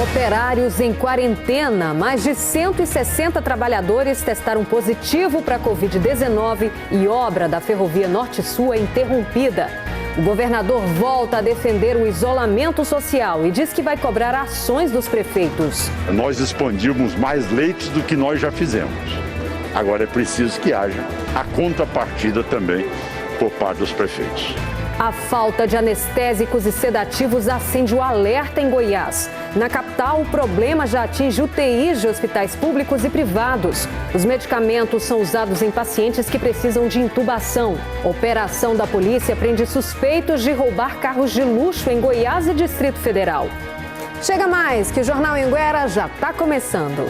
Operários em quarentena. Mais de 160 trabalhadores testaram positivo para a Covid-19 e obra da Ferrovia Norte-Sul é interrompida. O governador volta a defender o isolamento social e diz que vai cobrar ações dos prefeitos. Nós expandimos mais leitos do que nós já fizemos. Agora é preciso que haja a contrapartida também por parte dos prefeitos. A falta de anestésicos e sedativos acende o alerta em Goiás. Na capital, o problema já atinge UTIs de hospitais públicos e privados. Os medicamentos são usados em pacientes que precisam de intubação. Operação da polícia prende suspeitos de roubar carros de luxo em Goiás e Distrito Federal. Chega mais, que o Jornal Anhanguera já está começando.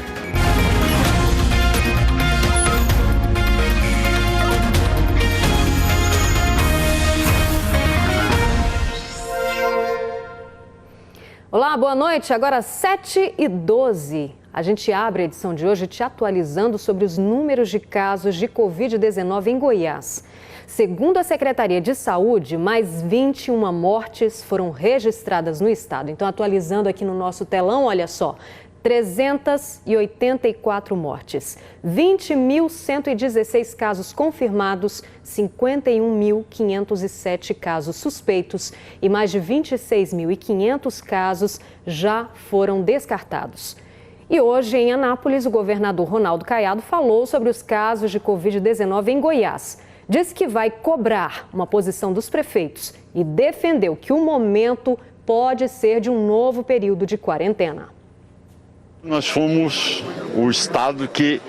Olá, boa noite. Agora 7h12. A gente abre a edição de hoje te atualizando sobre os números de casos de Covid-19 em Goiás. Segundo a Secretaria de Saúde, mais 21 mortes foram registradas no estado. Então, atualizando aqui no nosso telão, olha só, 384 mortes, 20.116 casos confirmados, 51.507 casos suspeitos e mais de 26.500 casos já foram descartados. E hoje, em Anápolis, o governador Ronaldo Caiado falou sobre os casos de Covid-19 em Goiás. Disse que vai cobrar uma posição dos prefeitos e defendeu que o momento pode ser de um novo período de quarentena. Nós fomos o estado que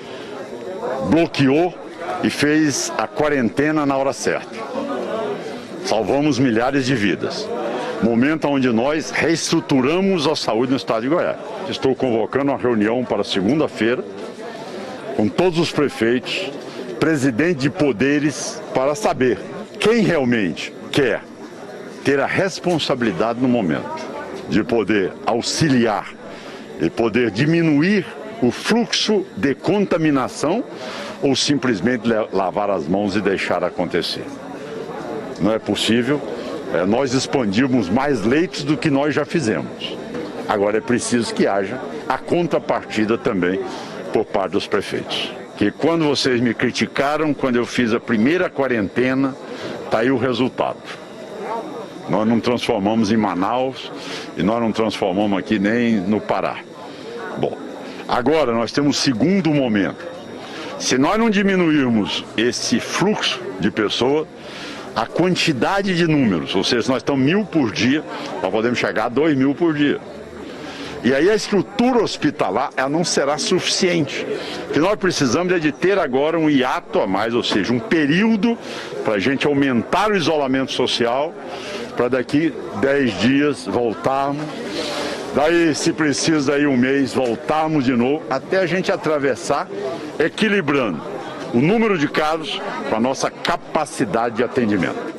bloqueou e fez a quarentena na hora certa. Salvamos milhares de vidas. Momento onde nós reestruturamos a saúde no estado de Goiás. Estou convocando uma reunião para segunda-feira com todos os prefeitos, presidentes de poderes, para saber quem realmente quer ter a responsabilidade no momento de poder auxiliar e poder diminuir o fluxo de contaminação ou simplesmente lavar as mãos e deixar acontecer. Não é possível. Nós expandimos mais leitos do que nós já fizemos. Agora é preciso que haja a contrapartida também por parte dos prefeitos. Que quando vocês me criticaram, quando eu fiz a primeira quarentena, está aí o resultado. Nós não transformamos em Manaus e nós não transformamos aqui nem no Pará. Bom, agora nós temos um segundo momento. Se nós não diminuirmos esse fluxo de pessoas, a quantidade de números, ou seja, se nós estamos 1.000 por dia, nós podemos chegar a 2.000 por dia. E aí a estrutura hospitalar ela não será suficiente. O que nós precisamos é de ter agora um hiato a mais, ou seja, um período para a gente aumentar o isolamento social, para daqui 10 dias voltarmos. Daí, se precisa, aí um mês, voltarmos de novo, até a gente atravessar, equilibrando o número de casos com a nossa capacidade de atendimento.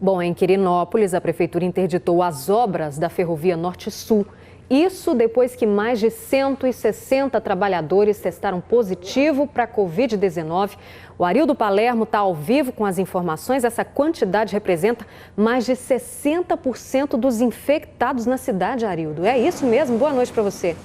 Bom, em Quirinópolis, a Prefeitura interditou as obras da Ferrovia Norte-Sul. Isso depois que mais de 160 trabalhadores testaram positivo para a Covid-19. O Arildo Palermo está ao vivo com as informações. Essa quantidade representa mais de 60% dos infectados na cidade, Arildo. É isso mesmo? Boa noite para você.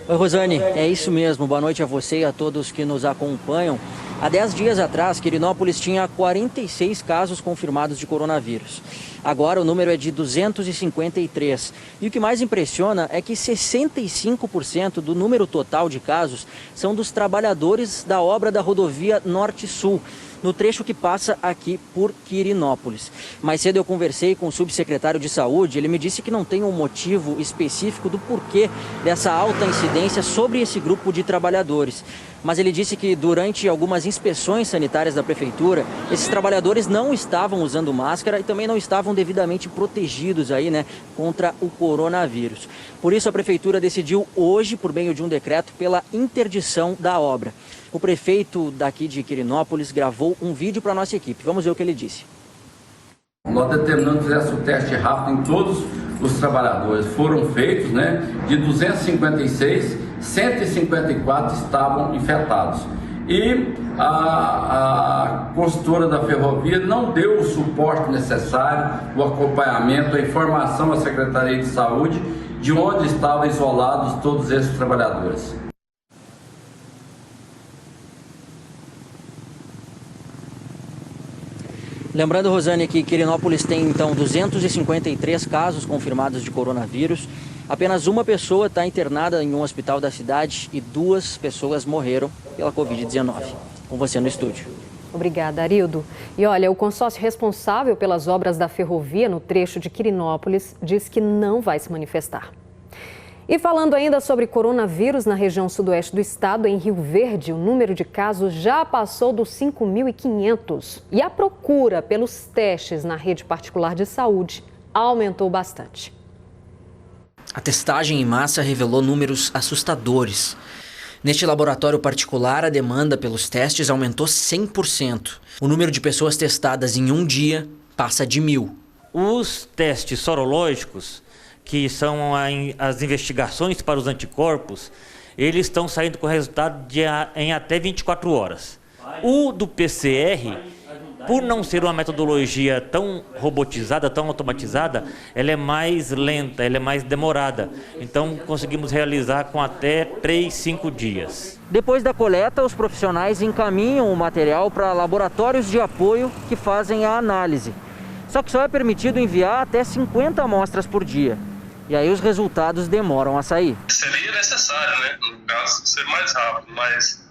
Oi, Rosane, é isso mesmo. Boa noite a você e a todos que nos acompanham. Há 10 dias atrás, Quirinópolis tinha 46 casos confirmados de coronavírus. Agora o número é de 253. E o que mais impressiona é que 65% do número total de casos são dos trabalhadores da obra da rodovia Norte-Sul, no trecho que passa aqui por Quirinópolis. Mais cedo eu conversei com o subsecretário de Saúde, ele me disse que não tem um motivo específico do porquê dessa alta incidência sobre esse grupo de trabalhadores. Mas ele disse que durante algumas inspeções sanitárias da prefeitura, esses trabalhadores não estavam usando máscara e também não estavam devidamente protegidos aí, contra o coronavírus. Por isso a prefeitura decidiu hoje, por meio de um decreto, pela interdição da obra. O prefeito daqui de Quirinópolis gravou um vídeo para a nossa equipe. Vamos ver o que ele disse. Nós determinamos que fizesse o teste rápido em todos os trabalhadores. Foram feitos, de 256, 154 estavam infectados. e a consultora da ferrovia não deu o suporte necessário, o acompanhamento, a informação à Secretaria de Saúde de onde estavam isolados todos esses trabalhadores. Lembrando, Rosane, que Quirinópolis tem então 253 casos confirmados de coronavírus. Apenas uma pessoa está internada em um hospital da cidade e 2 pessoas morreram pela Covid-19. Com você no estúdio. Obrigada, Arildo. E olha, o consórcio responsável pelas obras da ferrovia no trecho de Quirinópolis diz que não vai se manifestar. E falando ainda sobre coronavírus na região sudoeste do estado, em Rio Verde, o número de casos já passou dos 5.500 e a procura pelos testes na rede particular de saúde aumentou bastante. A testagem em massa revelou números assustadores. Neste laboratório particular, a demanda pelos testes aumentou 100%. O número de pessoas testadas em um dia passa de 1.000. Os testes sorológicos, que são as investigações para os anticorpos, eles estão saindo com resultado em até 24 horas. O do PCR, por não ser uma metodologia tão robotizada, tão automatizada, ela é mais lenta, ela é mais demorada. Então, conseguimos realizar com até 3, 5 dias. Depois da coleta, os profissionais encaminham o material para laboratórios de apoio que fazem a análise. Só que só é permitido enviar até 50 amostras por dia. E aí os resultados demoram a sair. Seria necessário, né? No caso, ser mais rápido, mas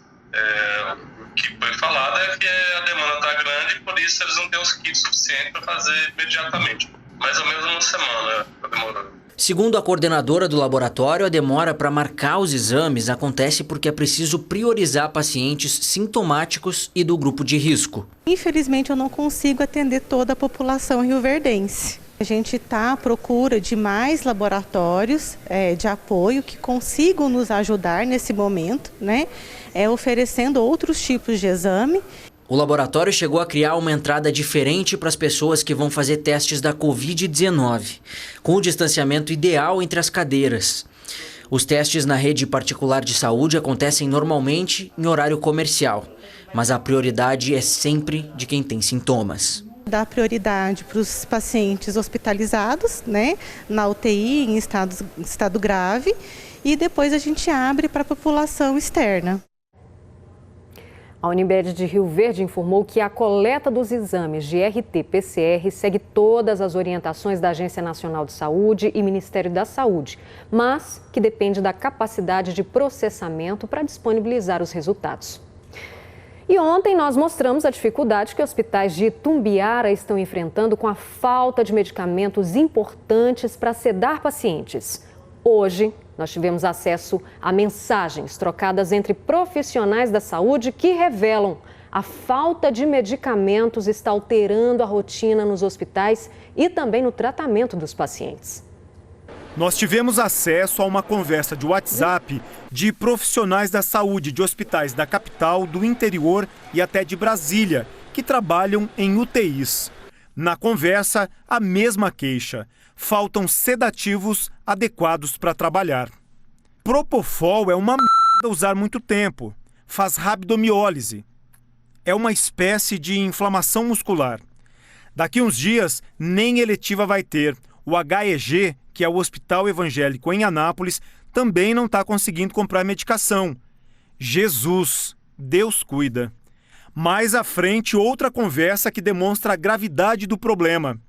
o que foi falado é que a demanda está grande e por isso eles não têm os kits suficientes para fazer imediatamente. Mais ou menos uma semana está demorando. Segundo a coordenadora do laboratório, a demora para marcar os exames acontece porque é preciso priorizar pacientes sintomáticos e do grupo de risco. Infelizmente, eu não consigo atender toda a população rioverdense. A gente está à procura de mais laboratórios de apoio que consigam nos ajudar nesse momento, né? Oferecendo outros tipos de exame. O laboratório chegou a criar uma entrada diferente para as pessoas que vão fazer testes da Covid-19, com o distanciamento ideal entre as cadeiras. Os testes na rede particular de saúde acontecem normalmente em horário comercial, mas a prioridade é sempre de quem tem sintomas. Dá prioridade para os pacientes hospitalizados, né, na UTI, em estado grave, e depois a gente abre para a população externa. A Unimed de Rio Verde informou que a coleta dos exames de RT-PCR segue todas as orientações da Agência Nacional de Saúde e Ministério da Saúde, mas que depende da capacidade de processamento para disponibilizar os resultados. E ontem nós mostramos a dificuldade que hospitais de Itumbiara estão enfrentando com a falta de medicamentos importantes para sedar pacientes. Hoje, nós tivemos acesso a mensagens trocadas entre profissionais da saúde que revelam a falta de medicamentos está alterando a rotina nos hospitais e também no tratamento dos pacientes. Nós tivemos acesso a uma conversa de WhatsApp de profissionais da saúde de hospitais da capital, do interior e até de Brasília, que trabalham em UTIs. Na conversa, a mesma queixa. Faltam sedativos adequados para trabalhar. Propofol é uma merda usar muito tempo. Faz rabdomiólise. É uma espécie de inflamação muscular. Daqui uns dias, nem eletiva vai ter. O HEG, que é o Hospital Evangélico em Anápolis, também não está conseguindo comprar medicação. Jesus, Deus cuida. Mais à frente, outra conversa que demonstra a gravidade do problema.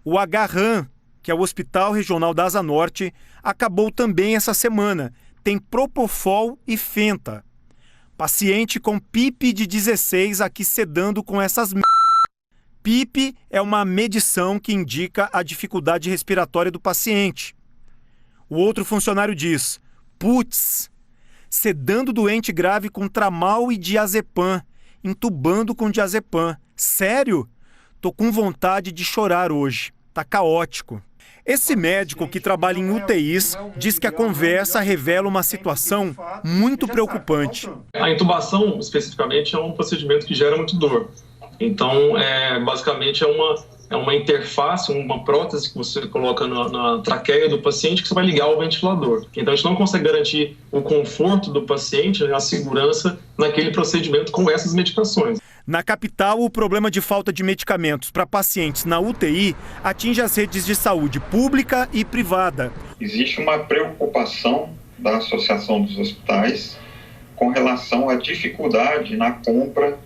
O HRAM, que é o Hospital Regional da Asa Norte, acabou também essa semana. Tem Propofol e Fenta. Paciente com PIP de 16 aqui sedando com essas PIP é uma medição que indica a dificuldade respiratória do paciente. O outro funcionário diz, putz, sedando doente grave com tramal e diazepam, entubando com diazepam. Sério? Tô com vontade de chorar hoje. Tá caótico. Esse médico que trabalha em UTIs diz que a conversa revela uma situação muito preocupante. A intubação, especificamente, é um procedimento que gera muito dor. Então, basicamente, é uma interface, uma prótese que você coloca na traqueia do paciente que você vai ligar ao ventilador. Então, a gente não consegue garantir o conforto do paciente, a segurança naquele procedimento com essas medicações. Na capital, o problema de falta de medicamentos para pacientes na UTI atinge as redes de saúde pública e privada. Existe uma preocupação da Associação dos Hospitais com relação à dificuldade na compra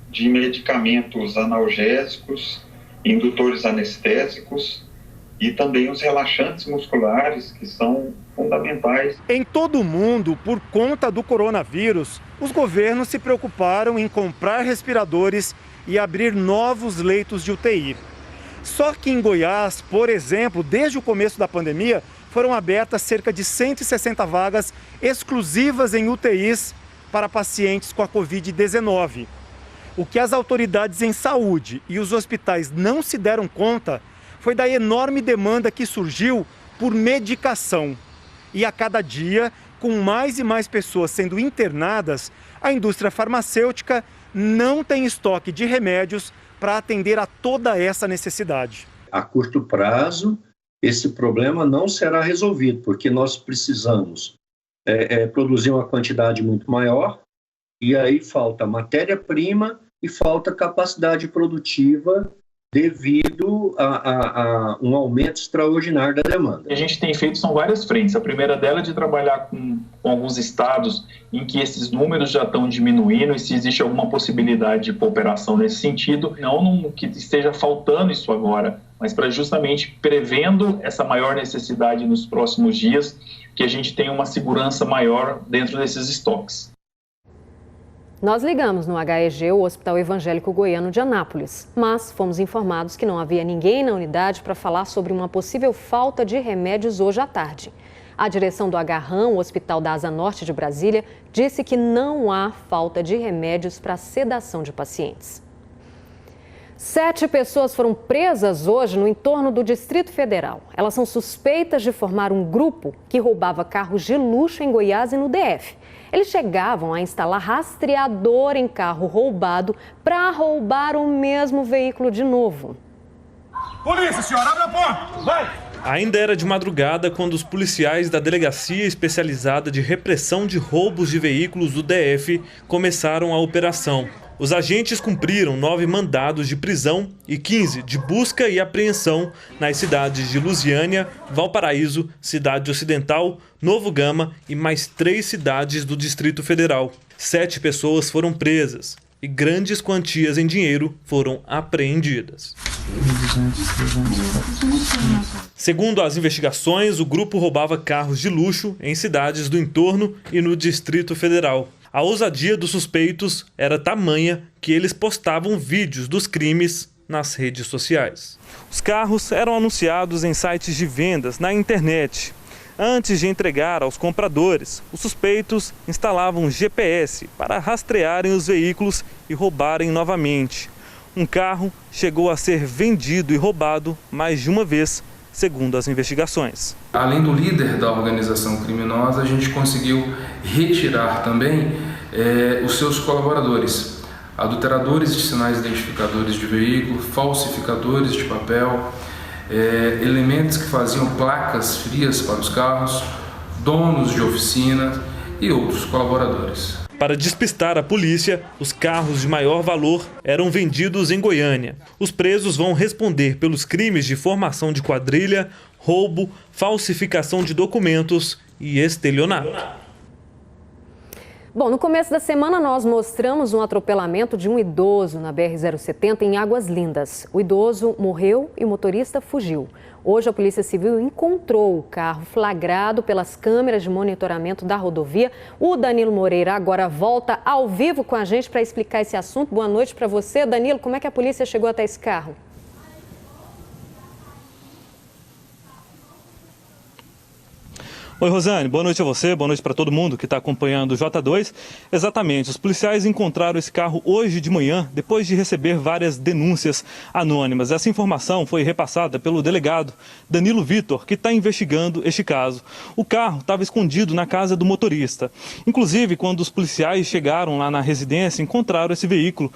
de medicamentos analgésicos, indutores anestésicos e também os relaxantes musculares, que são fundamentais. Em todo o mundo, por conta do coronavírus, os governos se preocuparam em comprar respiradores e abrir novos leitos de UTI. Só que em Goiás, por exemplo, desde o começo da pandemia, foram abertas cerca de 160 vagas exclusivas em UTIs para pacientes com a Covid-19. O que as autoridades em saúde e os hospitais não se deram conta foi da enorme demanda que surgiu por medicação. E a cada dia, com mais e mais pessoas sendo internadas, a indústria farmacêutica não tem estoque de remédios para atender a toda essa necessidade. A curto prazo, esse problema não será resolvido, porque nós precisamos produzir uma quantidade muito maior, e aí falta matéria-prima e falta capacidade produtiva devido a um aumento extraordinário da demanda. O que a gente tem feito são várias frentes. A primeira dela é de trabalhar com alguns estados em que esses números já estão diminuindo e se existe alguma possibilidade de cooperação nesse sentido, não que esteja faltando isso agora, mas para justamente prevendo essa maior necessidade nos próximos dias, que a gente tenha uma segurança maior dentro desses estoques. Nós ligamos no HEG, o Hospital Evangélico Goiano de Anápolis, mas fomos informados que não havia ninguém na unidade para falar sobre uma possível falta de remédios hoje à tarde. A direção do Agarram, o Hospital da Asa Norte de Brasília, disse que não há falta de remédios para sedação de pacientes. 7 pessoas foram presas hoje no entorno do Distrito Federal. Elas são suspeitas de formar um grupo que roubava carros de luxo em Goiás e no DF. Eles chegavam a instalar rastreador em carro roubado para roubar o mesmo veículo de novo. Polícia, senhora, abre a porta! Vai! Ainda era de madrugada quando os policiais da Delegacia Especializada de Repressão de Roubos de Veículos do DF começaram a operação. Os agentes cumpriram 9 mandados de prisão e 15 de busca e apreensão nas cidades de Lusiânia, Valparaíso, Cidade Ocidental, Novo Gama e mais 3 cidades do Distrito Federal. 7 pessoas foram presas e grandes quantias em dinheiro foram apreendidas. Segundo as investigações, o grupo roubava carros de luxo em cidades do entorno e no Distrito Federal. A ousadia dos suspeitos era tamanha que eles postavam vídeos dos crimes nas redes sociais. Os carros eram anunciados em sites de vendas na internet. Antes de entregar aos compradores, os suspeitos instalavam GPS para rastrearem os veículos e roubarem novamente. Um carro chegou a ser vendido e roubado mais de uma vez, segundo as investigações. Além do líder da organização criminosa, a gente conseguiu retirar também os seus colaboradores, adulteradores de sinais identificadores de veículo, falsificadores de papel, elementos que faziam placas frias para os carros, donos de oficina e outros colaboradores. Para despistar a polícia, os carros de maior valor eram vendidos em Goiânia. Os presos vão responder pelos crimes de formação de quadrilha, roubo, falsificação de documentos e estelionato. Bom, no começo da semana nós mostramos um atropelamento de um idoso na BR-070 em Águas Lindas. O idoso morreu e o motorista fugiu. Hoje a Polícia Civil encontrou o carro flagrado pelas câmeras de monitoramento da rodovia. O Danilo Moreira agora volta ao vivo com a gente para explicar esse assunto. Boa noite para você, Danilo. Como é que a polícia chegou até esse carro? Oi, Rosane, boa noite a você, boa noite para todo mundo que está acompanhando o J2. Exatamente, os policiais encontraram esse carro hoje de manhã, depois de receber várias denúncias anônimas. Essa informação foi repassada pelo delegado Danilo Vitor, que está investigando este caso. O carro estava escondido na casa do motorista. Inclusive, quando os policiais chegaram lá na residência, encontraram esse veículo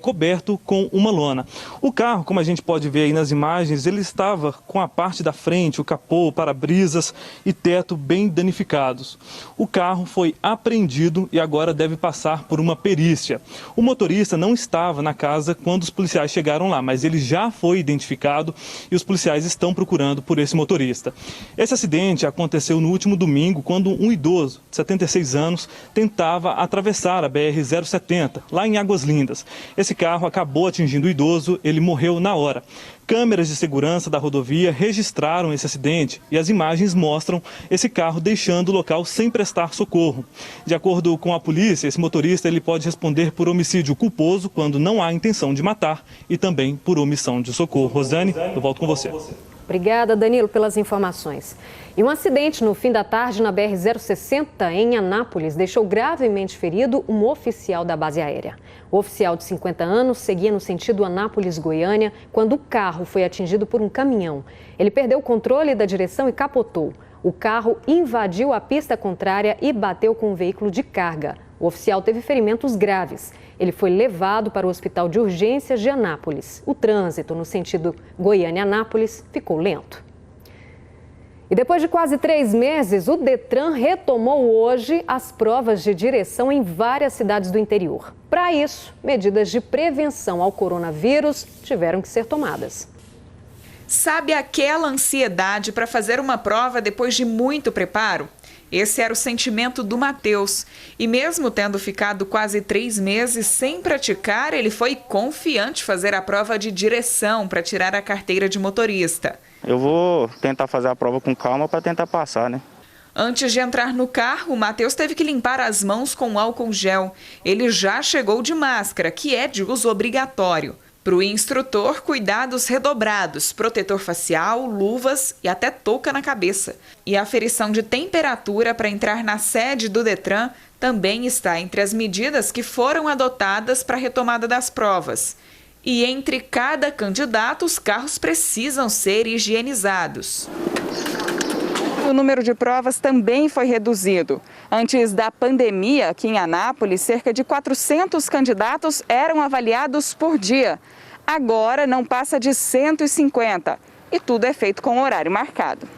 coberto com uma lona. O carro, como a gente pode ver aí nas imagens, ele estava com a parte da frente, o capô, o para-brisas e teto bem danificados. O carro foi apreendido e agora deve passar por uma perícia. O motorista não estava na casa quando os policiais chegaram lá, mas ele já foi identificado e os policiais estão procurando por esse motorista. Esse acidente aconteceu no último domingo, quando um idoso de 76 anos tentava atravessar a BR-070, lá em Águas Lindas. Esse carro acabou atingindo o idoso, ele morreu na hora. Câmeras de segurança da rodovia registraram esse acidente e as imagens mostram esse carro deixando o local sem prestar socorro. De acordo com a polícia, esse motorista ele pode responder por homicídio culposo quando não há intenção de matar e também por omissão de socorro. Rosane, eu volto com você. Obrigada, Danilo, pelas informações. E um acidente no fim da tarde na BR-060, em Anápolis, deixou gravemente ferido um oficial da base aérea. O oficial de 50 anos seguia no sentido Anápolis-Goiânia quando o carro foi atingido por um caminhão. Ele perdeu o controle da direção e capotou. O carro invadiu a pista contrária e bateu com um veículo de carga. O oficial teve ferimentos graves. Ele foi levado para o Hospital de Urgências de Anápolis. O trânsito no sentido Goiânia-Anápolis ficou lento. E depois de quase 3 meses, o Detran retomou hoje as provas de direção em várias cidades do interior. Para isso, medidas de prevenção ao coronavírus tiveram que ser tomadas. Sabe aquela ansiedade para fazer uma prova depois de muito preparo? Esse era o sentimento do Matheus. E mesmo tendo ficado quase 3 meses sem praticar, ele foi confiante fazer a prova de direção para tirar a carteira de motorista. Eu vou tentar fazer a prova com calma para tentar passar, né? Antes de entrar no carro, o Matheus teve que limpar as mãos com álcool gel. Ele já chegou de máscara, que é de uso obrigatório. Para o instrutor, cuidados redobrados, protetor facial, luvas e até touca na cabeça. E a aferição de temperatura para entrar na sede do Detran também está entre as medidas que foram adotadas para a retomada das provas. E entre cada candidato, os carros precisam ser higienizados. O número de provas também foi reduzido. Antes da pandemia, aqui em Anápolis, cerca de 400 candidatos eram avaliados por dia. Agora não passa de 150 e tudo é feito com horário marcado.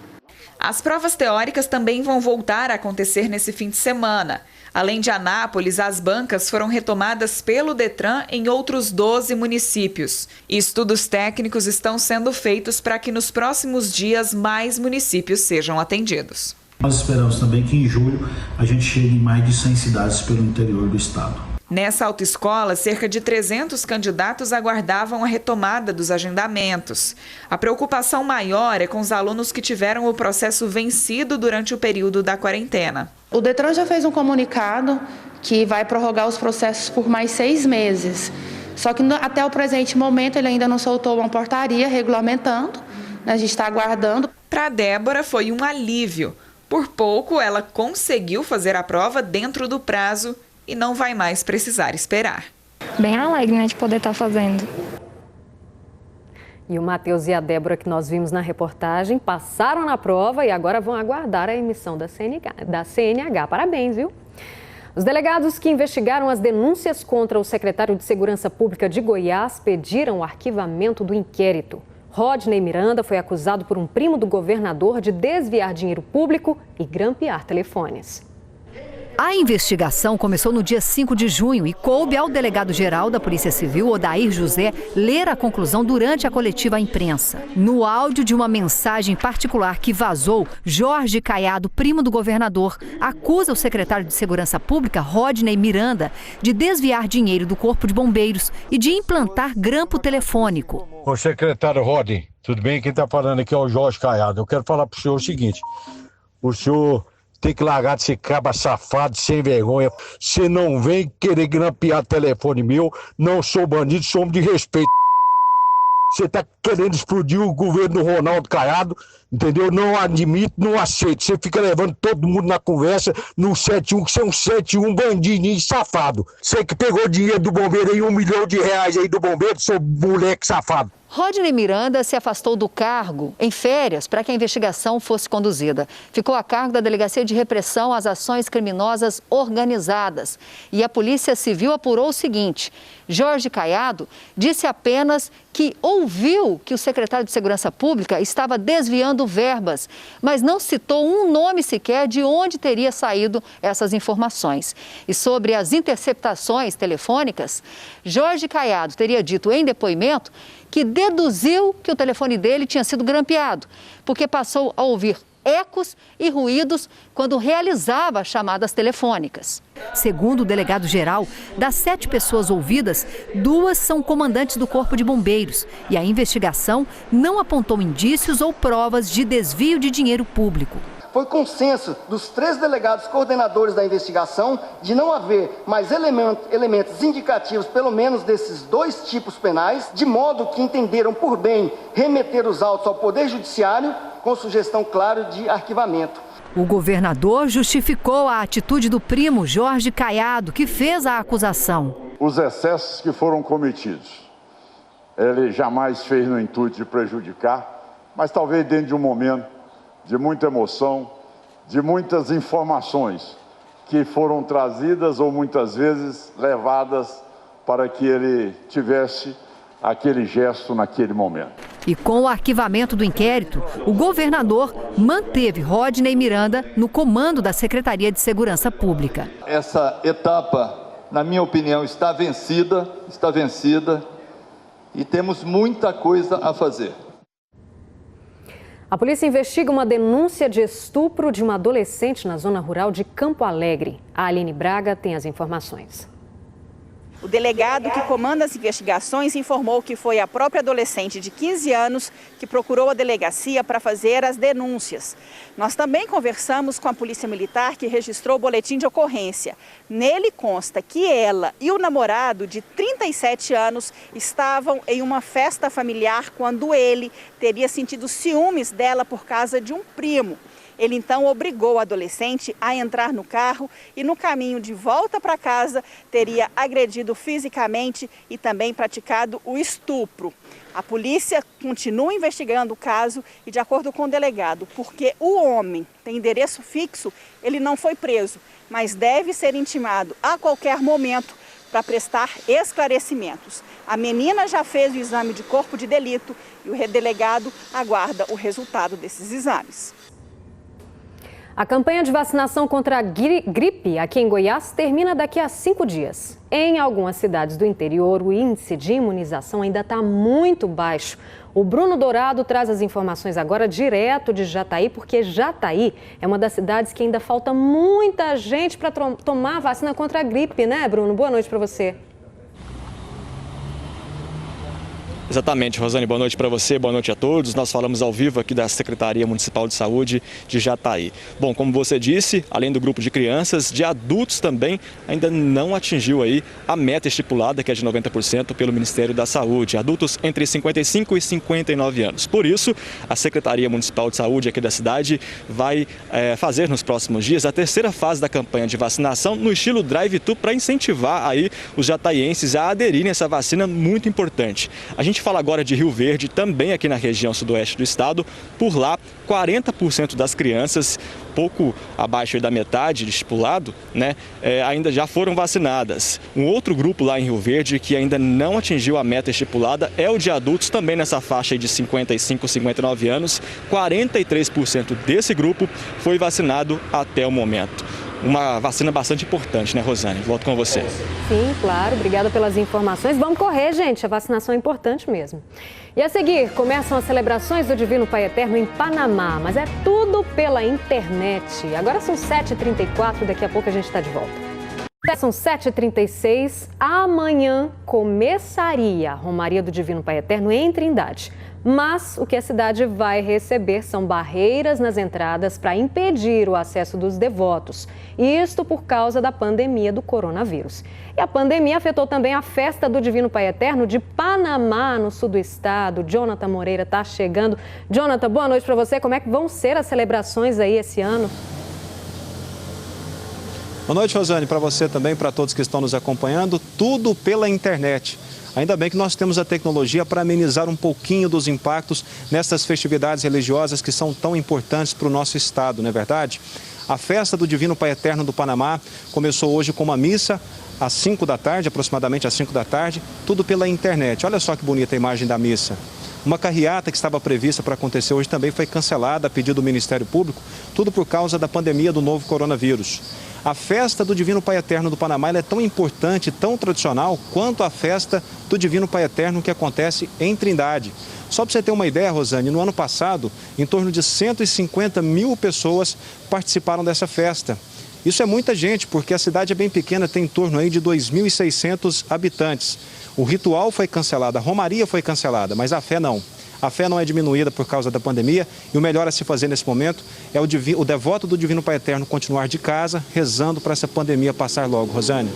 As provas teóricas também vão voltar a acontecer nesse fim de semana. Além de Anápolis, as bancas foram retomadas pelo Detran em outros 12 municípios. Estudos técnicos estão sendo feitos para que nos próximos dias mais municípios sejam atendidos. Nós esperamos também que em julho a gente chegue em mais de 100 cidades pelo interior do estado. Nessa autoescola, cerca de 300 candidatos aguardavam a retomada dos agendamentos. A preocupação maior é com os alunos que tiveram o processo vencido durante o período da quarentena. O Detran já fez um comunicado que vai prorrogar os processos por mais 6 meses. Só que até o presente momento ele ainda não soltou uma portaria regulamentando. A gente está aguardando. Para Débora foi um alívio. Por pouco ela conseguiu fazer a prova dentro do prazo e não vai mais precisar esperar. Bem alegre, né, de poder estar fazendo. E o Matheus e a Débora, que nós vimos na reportagem, passaram na prova e agora vão aguardar a emissão da CNH. Parabéns, viu? Os delegados que investigaram as denúncias contra o secretário de Segurança Pública de Goiás pediram o arquivamento do inquérito. Rodney Miranda foi acusado por um primo do governador de desviar dinheiro público e grampear telefones. A investigação começou no dia 5 de junho e coube ao delegado-geral da Polícia Civil, Odair José, ler a conclusão durante a coletiva à imprensa. No áudio de uma mensagem particular que vazou, Jorge Caiado, primo do governador, acusa o secretário de Segurança Pública, Rodney Miranda, de desviar dinheiro do Corpo de Bombeiros e de implantar grampo telefônico. Ô secretário Rodney, tudo bem? Quem está falando aqui é o Jorge Caiado. Eu quero falar para o senhor o seguinte, o senhor tem que largar de ser caba safado, sem vergonha. Você não vem querer grampear telefone meu. Não sou bandido, sou homem de respeito. Você tá querendo explodir o governo do Ronaldo Caiado, entendeu? Não admito, não aceito. Você fica levando todo mundo na conversa no 71, que você é um 71 bandidinho safado. Você que pegou dinheiro do bombeiro aí, R$1 milhão aí do bombeiro, seu moleque safado. Rodney Miranda se afastou do cargo em férias para que a investigação fosse conduzida. Ficou a cargo da Delegacia de Repressão às Ações Criminosas Organizadas. E a Polícia Civil apurou o seguinte: Jorge Caiado disse apenas que ouviu que o secretário de Segurança Pública estava desviando verbas, mas não citou um nome sequer de onde teria saído essas informações. E sobre as interceptações telefônicas, Jorge Caiado teria dito em depoimento que deduziu que o telefone dele tinha sido grampeado, porque passou a ouvir ecos e ruídos quando realizava chamadas telefônicas. Segundo o delegado-geral, das 7 pessoas ouvidas, 2 são comandantes do Corpo de Bombeiros e a investigação não apontou indícios ou provas de desvio de dinheiro público. Foi consenso dos 3 delegados coordenadores da investigação de não haver mais elementos indicativos, pelo menos desses 2 tipos penais, de modo que entenderam por bem remeter os autos ao Poder Judiciário, com sugestão, claro, de arquivamento. O governador justificou a atitude do primo Jorge Caiado, que fez a acusação. Os excessos que foram cometidos, ele jamais fez no intuito de prejudicar, mas talvez dentro de um momento de muita emoção, de muitas informações que foram trazidas ou muitas vezes levadas para que ele tivesse aquele gesto naquele momento. E com o arquivamento do inquérito, o governador manteve Rodney Miranda no comando da Secretaria de Segurança Pública. Essa etapa, na minha opinião, está vencida e temos muita coisa a fazer. A polícia investiga uma denúncia de estupro de uma adolescente na zona rural de Campo Alegre. A Aline Braga tem as informações. O delegado que comanda as investigações informou que foi a própria adolescente de 15 anos que procurou a delegacia para fazer as denúncias. Nós também conversamos com a Polícia Militar, que registrou o boletim de ocorrência. Nele consta que ela e o namorado, de 37 anos, estavam em uma festa familiar quando ele teria sentido ciúmes dela por causa de um primo. Ele então obrigou a adolescente a entrar no carro e no caminho de volta para casa teria agredido fisicamente e também praticado o estupro. A polícia continua investigando o caso e, de acordo com o delegado, porque o homem tem endereço fixo, ele não foi preso, mas deve ser intimado a qualquer momento para prestar esclarecimentos. A menina já fez o exame de corpo de delito e o delegado aguarda o resultado desses exames. A campanha de vacinação contra a gripe aqui em Goiás termina daqui a 5 dias. Em algumas cidades do interior, o índice de imunização ainda está muito baixo. O Bruno Dourado traz as informações agora direto de Jataí, porque Jataí é uma das cidades que ainda falta muita gente para tomar a vacina contra a gripe, né, Bruno? Boa noite para você. Exatamente, Rosane, boa noite para você, boa noite a todos. Nós falamos ao vivo aqui da Secretaria Municipal de Saúde de Jataí. Bom, como você disse, além do grupo de crianças, de adultos também ainda não atingiu aí a meta estipulada, que é de 90% pelo Ministério da Saúde. Adultos entre 55 e 59 anos. Por isso, a Secretaria Municipal de Saúde aqui da cidade vai fazer nos próximos dias a terceira fase da campanha de vacinação no estilo drive-thru para incentivar aí os jataienses a aderirem a essa vacina muito importante. A gente fala agora de Rio Verde, também aqui na região sudoeste do estado. Por lá, 40% das crianças, pouco abaixo da metade do estipulado, né, ainda já foram vacinadas. Um outro grupo lá em Rio Verde que ainda não atingiu a meta estipulada é o de adultos, também nessa faixa de 55 a 59 anos. 43% desse grupo foi vacinado até o momento. Uma vacina bastante importante, né, Rosane? Volto com você. Sim, claro. Obrigada pelas informações. Vamos correr, gente. A vacinação é importante mesmo. E a seguir, começam as celebrações do Divino Pai Eterno em Panamá, mas é tudo pela internet. Agora são 7h34, daqui a pouco a gente está de volta. São 7h36, amanhã começaria a Romaria do Divino Pai Eterno em Trindade. Mas o que a cidade vai receber são barreiras nas entradas para impedir o acesso dos devotos. Isto por causa da pandemia do coronavírus. E a pandemia afetou também a festa do Divino Pai Eterno de Panamá, no sul do estado. Jonathan Moreira está chegando. Jonathan, boa noite para você. Como é que vão ser as celebrações aí esse ano? Boa noite, Rosane, para você também, para todos que estão nos acompanhando. Tudo pela internet. Ainda bem que nós temos a tecnologia para amenizar um pouquinho dos impactos nessas festividades religiosas que são tão importantes para o nosso estado, não é verdade? A festa do Divino Pai Eterno do Panamá começou hoje com uma missa às 5 da tarde, aproximadamente às 5 da tarde, tudo pela internet. Olha só que bonita a imagem da missa. Uma carreata que estava prevista para acontecer hoje também foi cancelada a pedido do Ministério Público, tudo por causa da pandemia do novo coronavírus. A festa do Divino Pai Eterno do Panamá é tão importante, tão tradicional, quanto a festa do Divino Pai Eterno que acontece em Trindade. Só para você ter uma ideia, Rosane, no ano passado, em torno de 150 mil pessoas participaram dessa festa. Isso é muita gente, porque a cidade é bem pequena, tem em torno aí de 2.600 habitantes. O ritual foi cancelado, a romaria foi cancelada, mas a fé não. A fé não é diminuída por causa da pandemia e o melhor a se fazer nesse momento é o devoto do Divino Pai Eterno continuar de casa, rezando para essa pandemia passar logo. Rosane?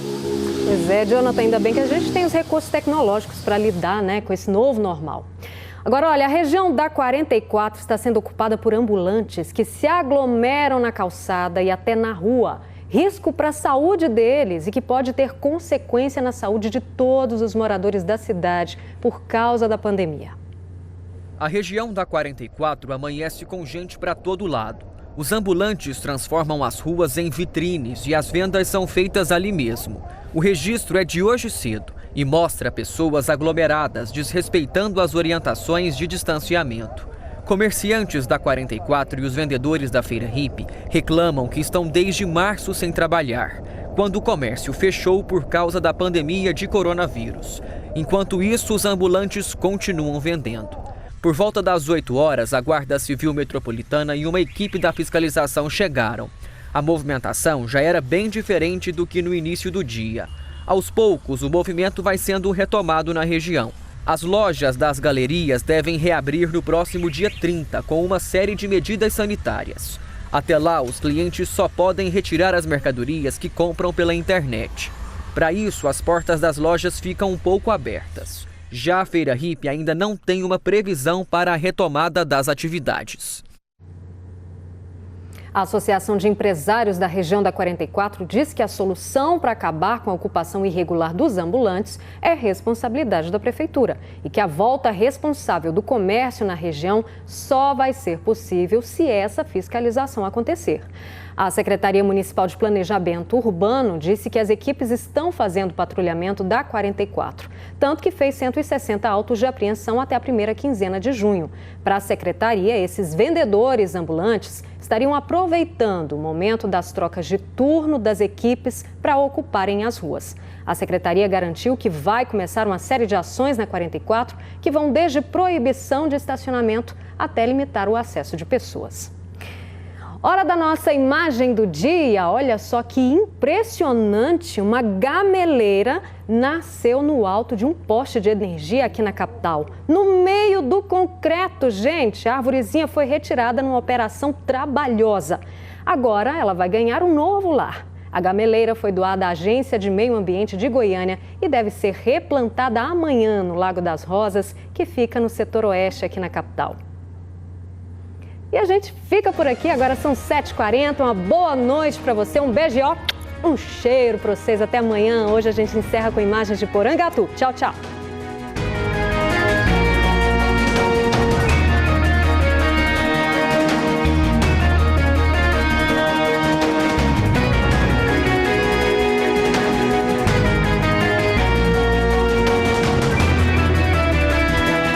Pois é, Jonathan, ainda bem que a gente tem os recursos tecnológicos para lidar, né, com esse novo normal. Agora, olha, a região da 44 está sendo ocupada por ambulantes que se aglomeram na calçada e até na rua. Risco para a saúde deles e que pode ter consequência na saúde de todos os moradores da cidade por causa da pandemia. A região da 44 amanhece com gente para todo lado. Os ambulantes transformam as ruas em vitrines e as vendas são feitas ali mesmo. O registro é de hoje cedo e mostra pessoas aglomeradas, desrespeitando as orientações de distanciamento. Comerciantes da 44 e os vendedores da Feira Hippie reclamam que estão desde março sem trabalhar, quando o comércio fechou por causa da pandemia de coronavírus. Enquanto isso, os ambulantes continuam vendendo. Por volta das 8 horas, a Guarda Civil Metropolitana e uma equipe da fiscalização chegaram. A movimentação já era bem diferente do que no início do dia. Aos poucos, o movimento vai sendo retomado na região. As lojas das galerias devem reabrir no próximo dia 30, com uma série de medidas sanitárias. Até lá, os clientes só podem retirar as mercadorias que compram pela internet. Para isso, as portas das lojas ficam um pouco abertas. Já a Feira Hippie ainda não tem uma previsão para a retomada das atividades. A Associação de Empresários da região da 44 diz que a solução para acabar com a ocupação irregular dos ambulantes é responsabilidade da Prefeitura e que a volta responsável do comércio na região só vai ser possível se essa fiscalização acontecer. A Secretaria Municipal de Planejamento Urbano disse que as equipes estão fazendo patrulhamento da 44, tanto que fez 160 autos de apreensão até a primeira quinzena de junho. Para a Secretaria, esses vendedores ambulantes estariam aproveitando o momento das trocas de turno das equipes para ocuparem as ruas. A Secretaria garantiu que vai começar uma série de ações na 44 que vão desde proibição de estacionamento até limitar o acesso de pessoas. Hora da nossa imagem do dia. Olha só que impressionante, uma gameleira nasceu no alto de um poste de energia aqui na capital. No meio do concreto, gente, a arvorezinha foi retirada numa operação trabalhosa. Agora ela vai ganhar um novo lar. A gameleira foi doada à Agência de Meio Ambiente de Goiânia e deve ser replantada amanhã no Lago das Rosas, que fica no setor oeste aqui na capital. E a gente fica por aqui, agora são 7h40, uma boa noite para você, um beijo e um cheiro para vocês, até amanhã. Hoje a gente encerra com imagens de Porangatu. Tchau, tchau.